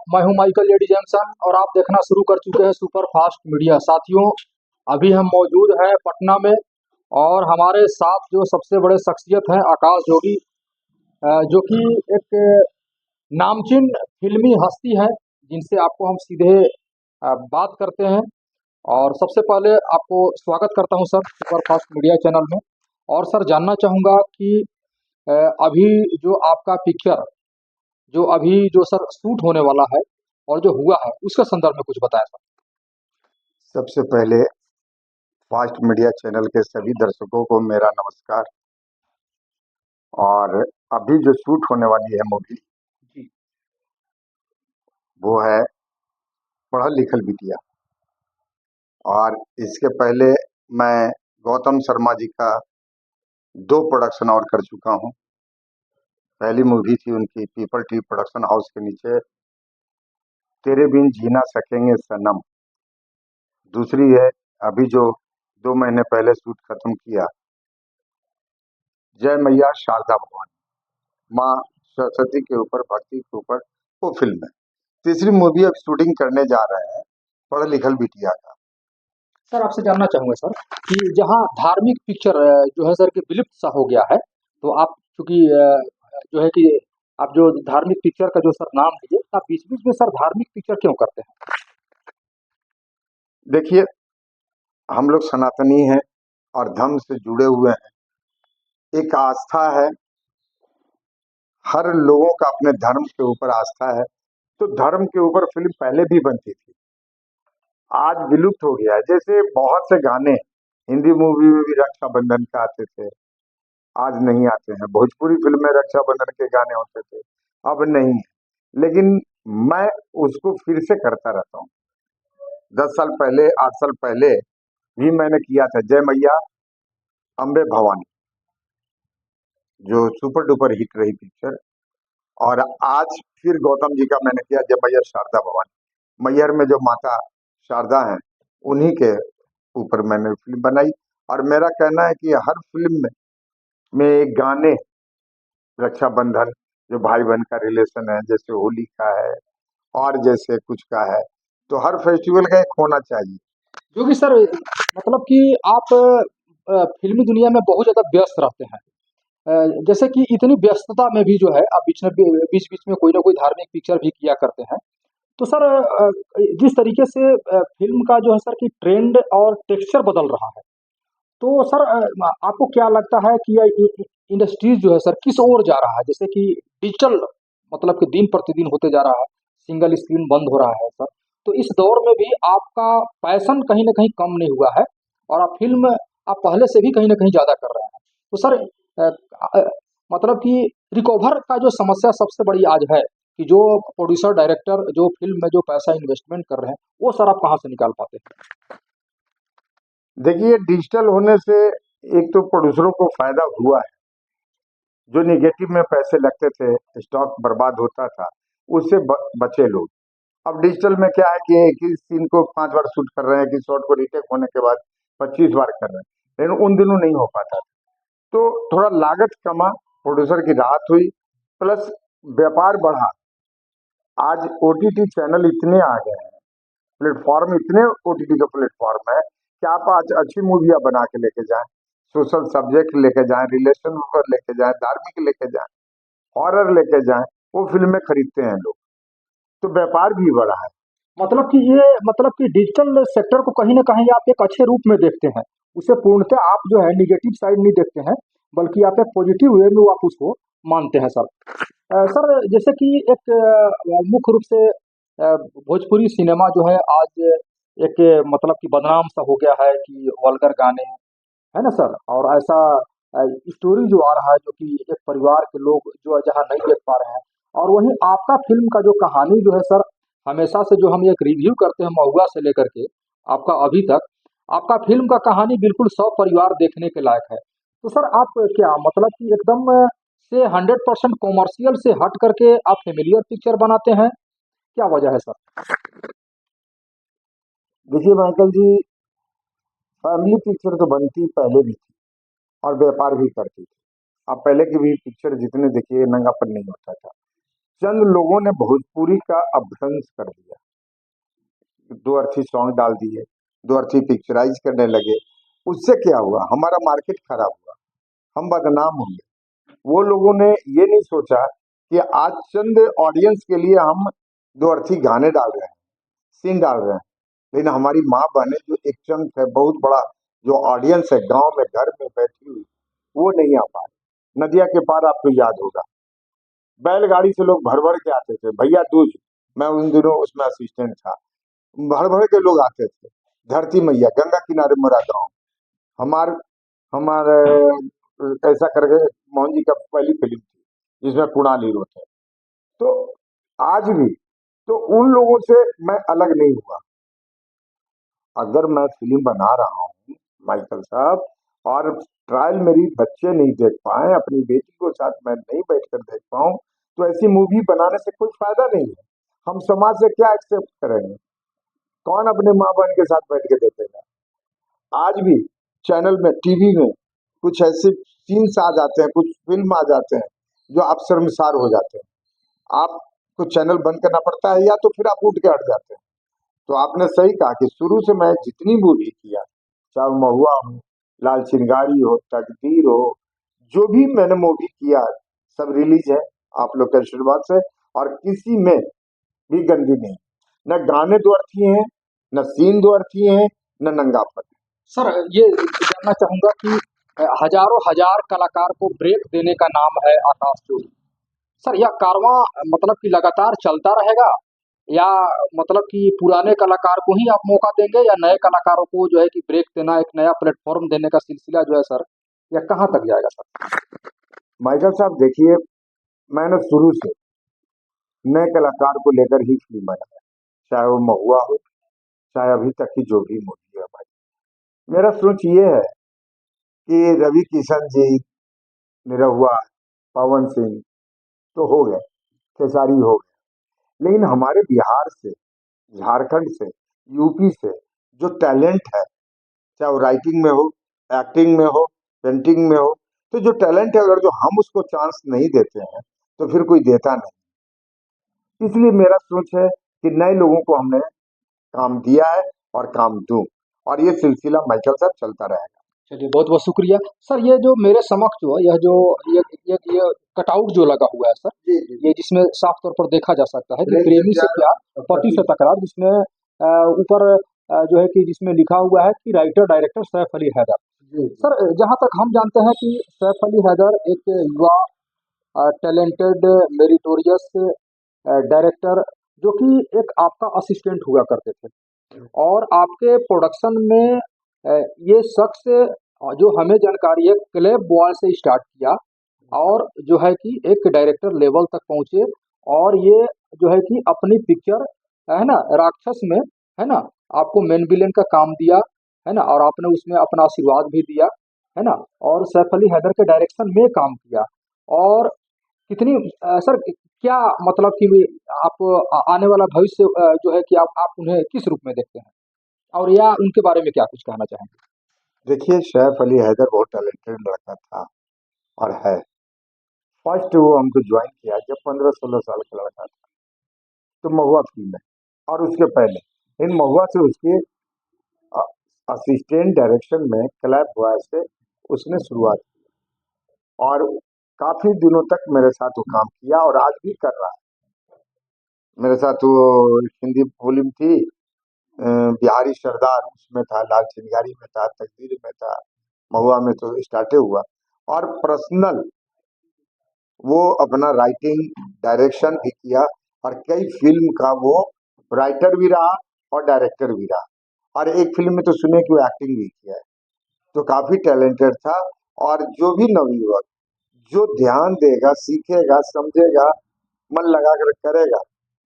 मैं हूं Michael lady Jackson और आप देखना शुरू कर चुके हैं सुपर फास्ट मीडिया। साथियों, अभी हम मौजूद हैं पटना में और हमारे साथ जो सबसे बड़े शख्सियत हैं आकाश जोगी, जो कि एक नामचीन फिल्मी हस्ती है जिनसे आपको हम सीधे बात करते हैं। और सबसे पहले आपको स्वागत करता हूं sir super fast media channel में। और सर जानना चाहूँगा कि अ, अभी जो आपका पिक्चर जो अभी जो सर शूट होने वाला है और जो हुआ है उसके संदर्भ में कुछ बताएं सर। सबसे पहले फास्ट मीडिया चैनल के सभी दर्शकों को मेरा नमस्कार। और अभी जो शूट होने वाली है मूवी, जी। वो है पढ़ल लिखल बिटिया। और इसके पहले मैं गौतम शर्मा जी का 2 प्रोडक्शन और कर चुका हूँ। पहली मूवी थी उनकी पीपल ट्री प्रोडक्शन हाउस के नीचे, तेरे बिन जी ना सकेंगे सनम। दूसरी है अभी जो 2 महीने पहले शूट खत्म किया, जय मैया शारदा भवानी, माँ सरस्वती के ऊपर, भक्ति के ऊपर वो फिल्म है। तीसरी मूवी अब शूटिंग करने जा रहे हैं पढ़ लिखल बिटिया का। सर आपसे जानना चाहूँगा सर कि जहाँ धार्मिक पिक्चर जो है सर कि विलुप्त सा हो गया है, तो आप चूंकि जो है कि आप जो धार्मिक पिक्चर का जो सर नाम लिए, आप बीच बीच में सर धार्मिक पिक्चर क्यों करते हैं? देखिए, हम लोग सनातनी हैं और धर्म से जुड़े हुए हैं। एक आस्था है, हर लोगों का अपने धर्म के ऊपर आस्था है। तो धर्म के ऊपर फिल्म पहले भी बनती थी, आज विलुप्त हो गया है। जैसे बहुत से गाने हिंदी मूवी में भी रक्षाबंधन के आते थे, आज नहीं आते हैं। भोजपुरी फिल्म में रक्षाबंधन के गाने होते थे, अब नहीं है। लेकिन मैं उसको फिर से करता रहता हूँ। 10 साल पहले, 8 साल पहले भी मैंने किया था जय मैया अम्बे भवानी, जो सुपर डुपर हिट रही पिक्चर। और आज फिर गौतम जी का मैंने किया जय मैया शारदा भवानी। मैहर में जो माता शारदा हैं, उन्हीं के ऊपर मैंने फिल्म बनाई। और मेरा कहना है कि हर फिल्म में एक गाने, रक्षाबंधन जो भाई बहन का रिलेशन है, जैसे होली का है और जैसे कुछ का है, तो हर फेस्टिवल का एक होना चाहिए। जो कि सर मतलब कि आप फिल्मी दुनिया में बहुत ज़्यादा व्यस्त रहते हैं। जैसे कि इतनी व्यस्तता में भी जो है आप बीच बीच में कोई ना कोई धार्मिक पिक्चर भी किया करते हैं। तो सर जिस तरीके से फ़िल्म का जो है सर कि ट्रेंड और टेक्सचर बदल रहा है, तो सर आपको क्या लगता है कि ये इंडस्ट्रीज़ जो है सर किस ओर जा रहा है? जैसे कि डिजिटल मतलब कि दिन प्रतिदिन होते जा रहा है, सिंगल स्क्रीन बंद हो रहा है सर। तो इस दौर में भी आपका पैशन कहीं न कहीं कम नहीं हुआ है और आप पहले से भी कहीं न कहीं ज़्यादा कर रहे हैं। तो सर अ अ, मतलब कि रिकवर का जो समस्या सबसे बड़ी आज है कि जो प्रोड्यूसर, डायरेक्टर जो फ़िल्म में जो पैसा इन्वेस्टमेंट कर रहे हैं, वो सर आप कहाँ से निकाल पाते हैं? देखिए, डिजिटल होने से एक तो प्रोड्यूसरों को फायदा हुआ है। जो निगेटिव में पैसे लगते थे, स्टॉक बर्बाद होता था, उससे बचे लोग। अब डिजिटल में क्या है कि एक ही सीन को 5 बार शूट कर रहे हैं, कि शॉट को रिटेक होने के बाद 25 बार कर रहे हैं। लेकिन उन दिनों नहीं हो पाता था, तो थोड़ा लागत कमा, प्रोड्यूसर की राहत हुई, प्लस व्यापार बढ़ा। आज ओटीटी चैनल इतने आ गए हैं, प्लेटफॉर्म इतने ओटीटी का प्लेटफॉर्म है कि आप आज अच्छी मूवियाँ बना के लेके जाएं, सोशल सब्जेक्ट लेके जाएं, रिलेशन पर लेके जाएं, धार्मिक लेके जाएं, हॉरर लेके जाएं, वो फिल्में खरीदते हैं लोग। तो व्यापार भी बढ़ा है। मतलब कि डिजिटल सेक्टर को कहीं न कहीं आप एक अच्छे रूप में देखते हैं। उसे पूर्णतः आप जो है नेगेटिव साइड नहीं देखते हैं, बल्कि आप एक पॉजिटिव वे में आप उसको मानते हैं सर। सर जैसे कि एक मुख्य रूप से भोजपुरी सिनेमा जो है आज एक मतलब कि बदनाम सा हो गया है कि वल्गर गाने, है ना सर? और ऐसा स्टोरी जो आ रहा है जो कि एक परिवार के लोग जो है जहाँ नहीं देख पा रहे हैं। और वहीं आपका फ़िल्म का जो कहानी जो है सर, हमेशा से जो हम एक रिव्यू करते हैं महुआ से लेकर के आपका अभी तक, आपका फ़िल्म का कहानी बिल्कुल सपरिवार देखने के लायक है। तो सर आप क्या मतलब कि एकदम से 100% कॉमर्शियल से हट करके आप फ़ैमिलियर पिक्चर बनाते हैं? क्या वजह है सर? देखिए माइकल जी, फैमिली पिक्चर तो बनती पहले भी थी और व्यापार भी करती थी। आप पहले की भी पिक्चर जितने देखिए, नंगापन नहीं होता था। चंद लोगों ने भोजपुरी का अपभ्रंश कर दिया, दो अर्थी सॉन्ग डाल दिए, दो अर्थी पिक्चराइज करने लगे। उससे क्या हुआ, हमारा मार्केट खराब हुआ, हम बदनाम होंगे। वो लोगों ने ये नहीं सोचा कि आज चंद ऑडियंस के लिए हम दो अर्थी गाने डाल रहे हैं, सीन डाल रहे हैं, लेकिन हमारी माँ बहनें जो एक चंक है, बहुत बड़ा जो ऑडियंस है गांव में घर में बैठी हुई, वो नहीं आ पाए। नदिया के पार आपको याद होगा, बैलगाड़ी से लोग भर भर के आते थे, भैया दूज, मैं उन दिनों उसमें असिस्टेंट था, भर भर के लोग आते थे। धरती मैया, गंगा किनारे मेरा गाँव, हमारे हमारे ऐसा करके मोहन जी का पहली फिल्म थी जिसमें कुणाल हीरो थे। तो आज भी तो उन लोगों से मैं अलग नहीं हुआ। अगर मैं फिल्म बना रहा हूँ माइकल साहब, और ट्रायल मेरी बच्चे नहीं देख पाए, अपनी बेटी को साथ मैं नहीं बैठकर देख पाऊँ, तो ऐसी मूवी बनाने से कोई फायदा नहीं है। हम समाज से क्या एक्सेप्ट करेंगे, कौन अपने माँ बहन के साथ बैठ के देखेगा। आज भी चैनल में, टीवी में कुछ ऐसे सीन्स आ जाते हैं, कुछ फिल्म आ जाते हैं जो आप शर्मसार हो जाते हैं, आपको चैनल बंद करना पड़ता है, या तो फिर आप उठ के हट जाते हैं। तो आपने सही कहा कि शुरू से मैं जितनी मूवी किया, चाहे वो महुआ हो, लाल चिंगारी हो, तकदीर हो, जो भी मैंने मूवी किया, सब रिलीज है आप लोग के आशीर्वाद से, और किसी में भी गंदी नहीं, न गाने दो अर्थी हैं, न सीन दो अर्थी हैं, न नंगापन। सर ये जानना चाहूंगा कि हजारों हजार कलाकार को ब्रेक देने का नाम है आकाश जोड़ी। सर यह कारवां मतलब कि लगातार चलता रहेगा, या मतलब कि पुराने कलाकार को ही आप मौका देंगे, या नए कलाकारों को जो है कि ब्रेक देना, एक नया प्लेटफॉर्म देने का सिलसिला जो है सर, यह कहाँ तक जाएगा सर? माइकल साहब देखिए, मैंने शुरू से नए कलाकार को लेकर ही फिल्म बनाया, चाहे वो महुआ हो, चाहे अभी तक की जो भी मूवी है भाई। मेरा सोच ये है कि रवि किशन जी, निरहुआ, पवन सिंह तो हो गए, खेसारी हो गए, लेकिन हमारे बिहार से, झारखंड से, यूपी से जो टैलेंट है, चाहे वो राइटिंग में हो, एक्टिंग में हो, पेंटिंग में हो, तो जो टैलेंट है, अगर जो हम उसको चांस नहीं देते हैं तो फिर कोई देता नहीं। इसलिए मेरा सोच है कि नए लोगों को हमने काम दिया है और काम दूं, और ये सिलसिला माइकल साहब चलता रहेगा। चलिए बहुत बहुत शुक्रिया सर। ये जो मेरे समक्ष जो है, यह जो ये कटआउट जो लगा हुआ है सर, जी जी ये जी। जिसमें साफ तौर पर देखा जा सकता है कि प्रेम से प्रेमी से प्यार प्यार, और पति पति से तकरार, जिसमें ऊपर जो है कि जिसमें लिखा हुआ है कि राइटर डायरेक्टर सैफ अली हैदर। जी जी। सर जहाँ तक हम जानते हैं कि सैफ अली हैदर एक युवा टैलेंटेड मेरिटोरियस डायरेक्टर, जो कि एक आपका असिस्टेंट हुआ करते थे, और आपके प्रोडक्शन में ये शख्स जो हमें जानकारी है क्लेब बॉय से स्टार्ट किया, और जो है कि एक डायरेक्टर लेवल तक पहुंचे, और ये जो है कि अपनी पिक्चर है ना राक्षस में, है ना, आपको मेन विलेन का काम दिया, है ना, और आपने उसमें अपना आशीर्वाद भी दिया, है ना, और सैफ अली हैदर के डायरेक्शन में काम किया। और कितनी सर क्या मतलब कि आप आने वाला भविष्य जो है कि आप उन्हें किस रूप में देखते हैं, और या उनके बारे में क्या कुछ कहना चाहेंगे? देखिए, सैफ अली हैदर बहुत टैलेंटेड लड़का था और है। फर्स्ट वो हमको ज्वाइन किया जब 15-16 साल का लड़का था, तो महुआ फिल्म में, और उसके पहले इन महुआ से उसके असिस्टेंट डायरेक्शन में क्लैप बॉय से उसने शुरुआत की, और काफी दिनों तक मेरे साथ वो काम किया और आज भी कर रहा है। मेरे साथ वो एक हिंदी फिल्म थी, बिहारी सरदार, उसमें था, लाल चिंगारी में था, तकदीर में था, महुआ में तो स्टार्टे हुआ। और पर्सनल वो अपना राइटिंग डायरेक्शन भी किया, और कई फिल्म का वो राइटर भी रहा और डायरेक्टर भी रहा, और एक फिल्म में तो सुने कि वो एक्टिंग भी किया है। तो काफी टैलेंटेड था। और जो भी नवयुवक जो ध्यान देगा, सीखेगा, समझेगा, मन लगा कर करेगा,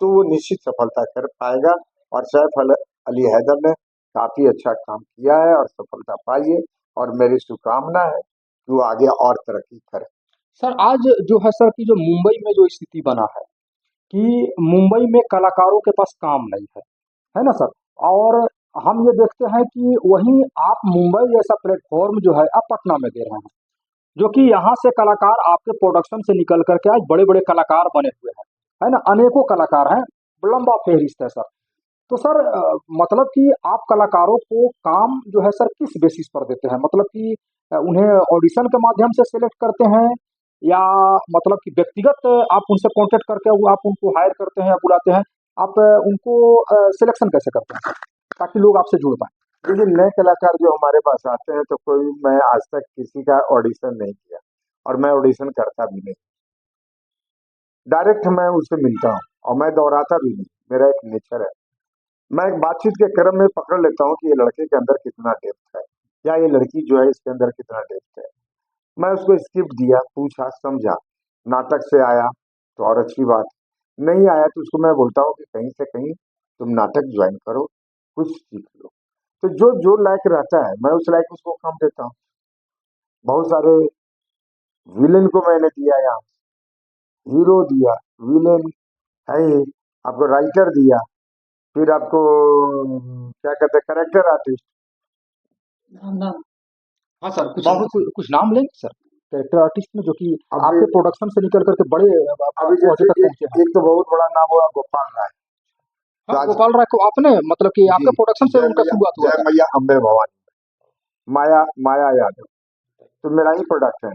तो वो निश्चित सफलता कर पाएगा। और सैफ अली हैदर ने काफी अच्छा काम किया है और सफलता पाई है, और मेरी शुभकामना है कि वो आगे और तरक्की करे। सर आज जो है सर कि जो मुंबई में जो स्थिति बना है कि मुंबई में कलाकारों के पास काम नहीं है ना सर, और हम ये देखते हैं कि वहीं आप मुंबई जैसा प्लेटफॉर्म जो है आप पटना में दे रहे हैं, जो कि यहाँ से कलाकार आपके प्रोडक्शन से निकल करके आज बड़े बड़े कलाकार बने हुए हैं। है ना, अनेकों कलाकार हैं, लंबा फेहरिस्त है सर। तो सर मतलब कि आप कलाकारों को काम जो है सर किस बेसिस पर देते हैं? मतलब कि उन्हें ऑडिशन के माध्यम से सेलेक्ट करते हैं, या मतलब कि व्यक्तिगत आप उनसे कॉन्टैक्ट करके आप उनको हायर करते हैं या बुलाते हैं? आप उनको सिलेक्शन कैसे करते हैं ताकि लोग आपसे जुड़ पाएँ? देखिए, नए कलाकार जो हमारे पास आते हैं तो कोई मैं आज तक किसी का ऑडिशन नहीं किया और मैं ऑडिशन करता भी नहीं। डायरेक्ट मैं उससे मिलता हूँ और मैं दौड़ाता भी नहीं। मेरा एक नेचर है। मैं एक बातचीत के क्रम में पकड़ लेता हूँ कि ये लड़के के अंदर कितना डेप्थ है या ये लड़की जो है इसके अंदर कितना डेप्थ है। मैं उसको स्क्रिप्ट दिया, पूछा, समझा। नाटक से आया तो और अच्छी बात, नहीं आया तो उसको मैं बोलता हूँ कि कहीं से कहीं तुम नाटक ज्वाइन करो, कुछ सीख लो। तो जो जो लायक रहता है मैं उस लायक उसको काम देता हूँ। बहुत सारे विलेन को मैंने दिया यहाँ, हीरो दिया, विलेन है ही, आपको राइटर दिया, फिर आपको क्या कहते हैं, करेक्टर आर्टिस्ट। हाँ सर, कुछ बहुत कुछ नाम लेंगे सर? कैरेक्टर आर्टिस्ट में जो कि अभी आपके प्रोडक्शन से निकल कर के बड़े अभी ओहदे जैसे तक पहुँचे हैं। एक तो बहुत बड़ा नाम हुआ गोपाल राय। तो हाँ, आज गोपाल राय को आपने मतलब कि जी, आपके प्रोडक्शन से उनका शुरुआत हुआ जय था? मैया अम्बे भवानी, माया माया यादव, तो मेरा ही प्रोडक्ट है।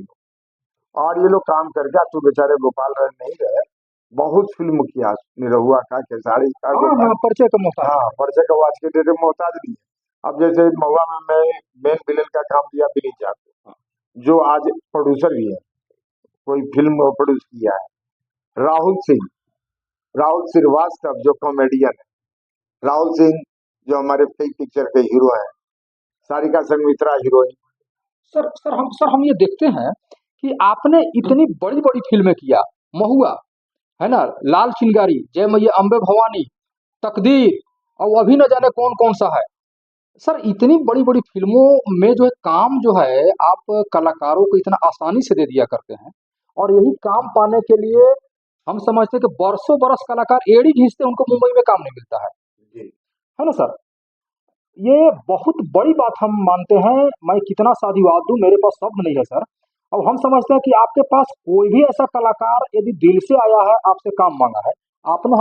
और ये लोग काम करके, अब तो बेचारे गोपाल राय नहीं रहे, बहुत फिल्म किया, निरहुआ का, खेसारी का, हाँ, गोपाल। हाँ, परिचय का मोहताज हाँ, हैं। परिचय का आज के डेट में मोहताज नहीं है। अब जैसे महुआ में मैं मेन विलेन का काम दिया बिनी जाट को, जो आज प्रोड्यूसर भी है, कोई फिल्म प्रोड्यूस किया है। राहुल सिंह, राहुल श्रीवास्तव जो कॉमेडियन है, राहुल सिंह जो हमारे कई पिक्चर के हीरो हैं, सारिका संगमित्रा हीरोइन। सर हम ये देखते हैं कि आपने इतनी बड़ी-बड़ी फ़िल्में किया, महुआ, है ना? लाल चिंगारी, जय मैया अम्बे भवानी, तकदीर, और अभी न जाने कौन-कौन सा है। सर इतनी बड़ी-बड़ी फ़िल्मों में जो है काम जो है आप कलाकारों को इतना आसानी से दे दिया करते हैं, और यही काम पाने के लिए हम समझते हैं कि बरसों बरस कलाकार एड़ी घींचते हैं, उनको मुंबई में काम नहीं मिलता जी। है ना सर? ये बहुत बड़ी बात हम मानते हैं, मैं कितना साधुवाद दूँ, मेरे पास शब्द नहीं है सर। अब हम समझते हैं कि आपके पास कोई भी ऐसा कलाकार यदि दिल से आया है, आपसे काम माँगा है, आपने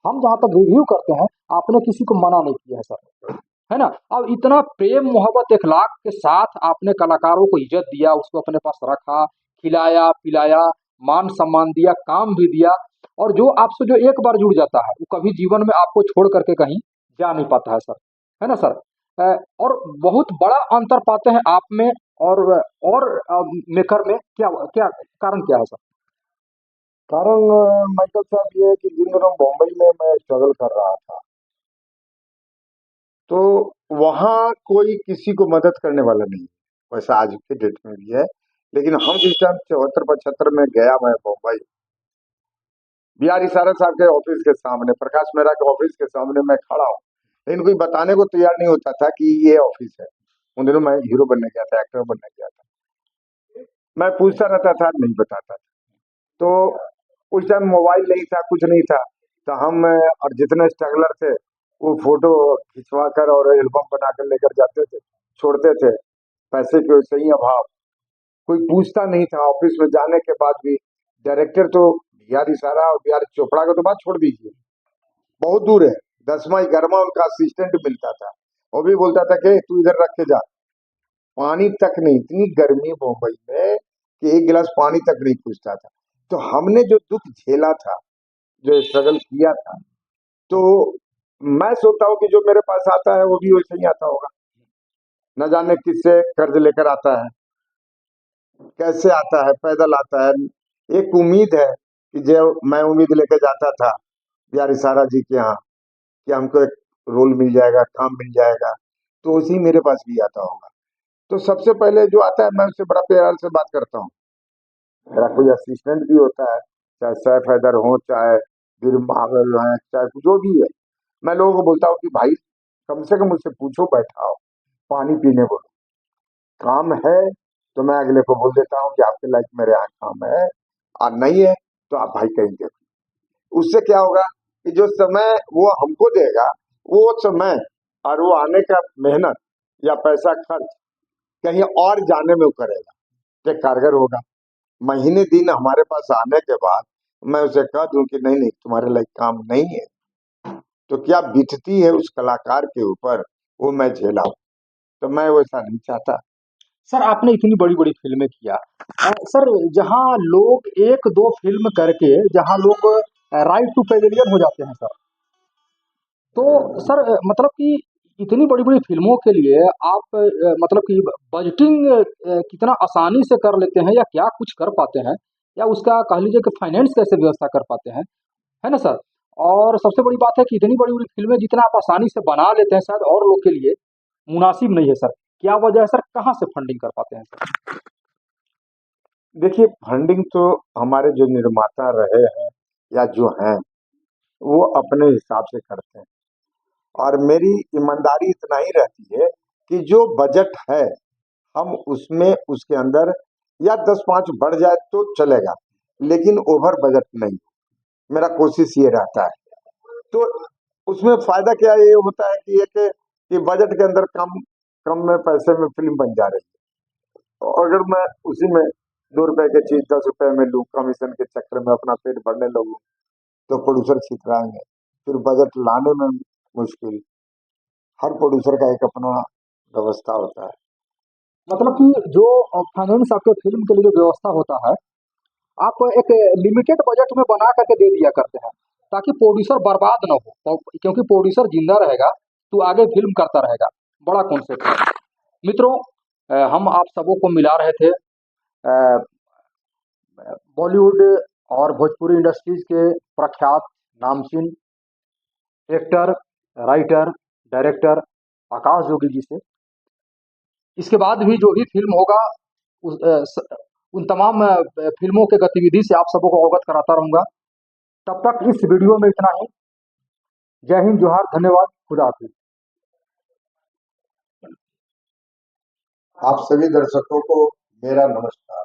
हम जहाँ तक रिव्यू करते हैं, आपने किसी को मना नहीं किया है सर, है ना? अब इतना प्रेम, मोहब्बत, इख़लाक़ के साथ आपने कलाकारों को इज़्ज़त दिया, उसको अपने पास रखा, खिलाया, पिलाया, मान-सम्मान दिया, काम भी दिया, और जो आपसे जो एक बार जुड़ जाता है, वो कभी जीवन में आपको छोड़ कर के कहीं जा नहीं पाता है सर। है ना सर? और बहुत बड़ा अंतर पाते हैं आप में और मेकर में, क्या क्या कारण क्या है सर? कारण माइकल साहब ये है कि जिन दिनों बॉम्बई में मैं स्ट्रगल कर रहा था, तो वहाँ कोई किसी को मदद करने वाला नहीं। वैसा आज के डेट में भी है, लेकिन हम जिस टाइम 74-75 में गया मैं बॉम्बई, बिहारी सारा साहब के ऑफिस के सामने, प्रकाश मेहरा के ऑफिस के सामने मैं खड़ा हूँ, लेकिन कोई बताने को तैयार नहीं होता था कि ये ऑफिस है। उन दिनों मैं हीरो बनने गया था, एक्टर बनने गया था। मैं पूछता रहता था, नहीं बताता था। तो उस टाइम मोबाइल नहीं था, कुछ नहीं था, तो हम और जितने स्ट्रगलर थे वो फोटो खिंचवा कर और एल्बम बनाकर लेकर जाते थे, छोड़ते थे। पैसे के सही अभाव, कोई पूछता नहीं था। ऑफिस में जाने के बाद भी डायरेक्टर तो बिहारी सारा और बिहारी चोपड़ा का तो बात छोड़ दीजिए, बहुत दूर है, 10वां 11वां उनका असिस्टेंट मिलता था, वो भी बोलता था कि तू इधर रख के जा। पानी तक नहीं, इतनी गर्मी मुंबई में कि एक गिलास पानी तक नहीं पूछता था। तो हमने जो दुख झेला था, जो स्ट्रगल किया था, तो मैं सोचता हूँ कि जो मेरे पास आता है वो भी वैसे ही आता होगा। न जाने किससे कर्ज लेकर आता है, कैसे आता है, पैदल आता है। एक उम्मीद है कि जो मैं उम्मीद लेकर जाता था बिहारी सारा जी के यहाँ कि हमको एक रोल मिल जाएगा, काम मिल जाएगा, तो उसी मेरे पास भी आता होगा। तो सबसे पहले जो आता है मैं उससे बड़ा प्यार से बात करता हूँ। मेरा कोई असिस्टेंट भी होता है, चाहे सैफ हैदर हो, चाहे वीर महावर है, चाहे जो भी है, मैं लोगों को बोलता हूँ कि भाई कम से कम मुझसे पूछो, बैठाओ, पानी पीने बोलो, काम है तो मैं अगले को बोल देता हूँ कि आपके लाइक मेरे यहाँ काम है, और नहीं है तो आप भाई कहीं देखो। उससे क्या होगा कि जो समय वो हमको देगा, वो समय और वो आने का मेहनत या पैसा खर्च कहीं और जाने में वो करेगा, तो कारगर होगा। महीने दिन हमारे पास आने के बाद मैं उसे कह दूं कि नहीं नहीं तुम्हारे लायक काम नहीं है, तो क्या बीतती है उस कलाकार के ऊपर, वो मैं झेला हूं। तो मैं वैसा नहीं चाहता। सर आपने इतनी बड़ी-बड़ी फ़िल्में किया। सर जहाँ लोग 1-2 फ़िल्म करके जहाँ लोग राइट टू पैविलियन हो जाते हैं सर। तो सर मतलब कि इतनी बड़ी-बड़ी फ़िल्मों के लिए आप मतलब कि बजटिंग कितना आसानी से कर लेते हैं या क्या कुछ कर पाते हैं? या उसका कह लीजिए कि फाइनेंस कैसे व्यवस्था कर पाते हैं? है ना सर? और सबसे बड़ी बात है कि इतनी बड़ी-बड़ी फ़िल्में जितना आप आसानी से बना लेते हैं शायद और लोग के लिए मुनासिब नहीं है सर। क्या वजह है सर? कहाँ से फंडिंग कर पाते हैं सर? देखिए फंडिंग तो हमारे जो निर्माता रहे हैं या जो हैं वो अपने हिसाब से करते हैं, और मेरी ईमानदारी इतना ही रहती है कि जो बजट है हम उसमें उसके अंदर या 10-5 बढ़ जाए तो चलेगा, लेकिन ओवर बजट नहीं। मेरा कोशिश ये रहता है। तो उसमें फायदा क्या ये होता है कि एक कि बजट के अंदर कम कम में पैसे में फिल्म बन जा रही है, और अगर मैं उसी में 2 रुपए की चीज 10 रुपए में लूं, कमीशन के चक्कर में अपना पेट भरने लगूं, तो प्रोड्यूसर छितराएंगे, फिर बजट लाने में मुश्किल। हर प्रोड्यूसर का एक अपना व्यवस्था होता है। मतलब कि जो फाइनेंस आपके फ़िल्म के लिए जो व्यवस्था होता है, आप एक लिमिटेड बजट में बना करके दे दिया करते हैं, ताकि प्रोड्यूसर बर्बाद ना हो। क्योंकि प्रोड्यूसर जिंदा रहेगा तो आगे फिल्म करता रहेगा। बड़ा कॉन्सेप्ट है। मित्रों, हम आप सबों को मिला रहे थे बॉलीवुड और भोजपुरी इंडस्ट्रीज के प्रख्यात नामचीन एक्टर, राइटर, डायरेक्टर आकाश जोगी जी से। इसके बाद भी जो भी फिल्म होगा उन तमाम फिल्मों के गतिविधि से आप सबों को अवगत कराता रहूंगा। तब तक इस वीडियो में इतना ही। जय हिंद, जोहार, धन्यवाद, खुदा हाफिज। आप सभी दर्शकों को मेरा नमस्कार।